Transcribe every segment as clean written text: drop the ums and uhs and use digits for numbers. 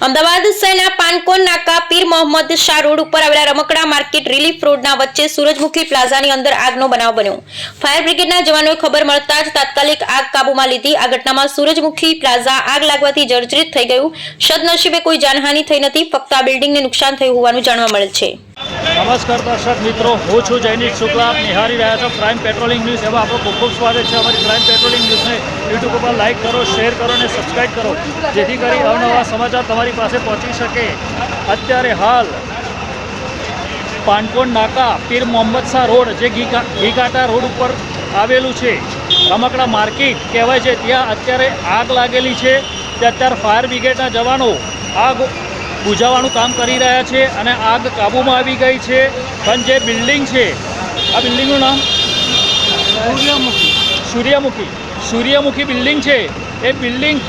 અમદાવાદ શહેરના પાનકોન નાકા પીર મોહમ્મદ શાહ રોડ ઉપર આવેલા રમકડા માર્કેટ રિલીફ રોડના વચ્ચે સૂરજમુખી પ્લાઝાની અંદર આગનો બનાવ બન્યો। ફાયર બ્રિગેડના જવાનોએ ખબર મળતા જ તાત્કાલિક આગ કાબૂમાં લીધી। આ ઘટનામાં સૂરજમુખી પ્લાઝા આગ લાગવાથી જર્જરિત થઈ ગયું। સદનસીબે કોઈ જાનહાનિ થઈ નથી, ફક્ત આ બિલ્ડિંગને નુકસાન થયું હોવાનું જાણવા મળે છે। નમસ્કાર દર્શક મિત્રો, હું છું જૈનિક શુક્લા। આપ નિહાળી રહ્યા છો ક્રાઇમ પેટ્રોલિંગ ન્યૂઝ। એમાં આપણું ખૂબ ખૂબ સ્વાગત છે। અમારી ક્રાઇમ પેટ્રોલિંગ ન્યૂઝને યુટ્યુબ ઉપર લાઇક કરો, શેર કરો અને સબસ્ક્રાઇબ કરો, જેથી કરી અવનવા સમાચાર તમારી પાસે પહોંચી શકે। અત્યારે હાલ પાનકોન નાકા પીર મોહમ્મદ શાહ રોડ, જે ઘીઘાટા રોડ ઉપર આવેલું છે, રમકડા માર્કેટ કહેવાય છે, ત્યાં અત્યારે આગ લાગેલી છે। ત્યાં અત્યારે ફાયર બ્રિગેડના જવાનો આગ બુઝાવવાનું કામ કરી રહ્યા છે અને આગ કાબૂમાં આવી ગઈ છે। પણ જે બિલ્ડિંગ છે, આ બિલ્ડિંગનું નામ સૂર્યમુખી બિલ્ડિંગ છે। એ બિલ્ડિંગ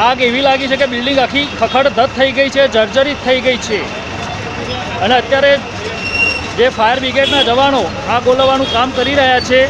આગ એવી લાગી છે કે બિલ્ડિંગ આખી ખખડધજ થઈ ગઈ છે, જર્જરિત થઈ ગઈ છે। અને અત્યારે જે ફાયર બ્રિગેડના જવાનો આગ ઓલવવાનું કામ કરી રહ્યા છે।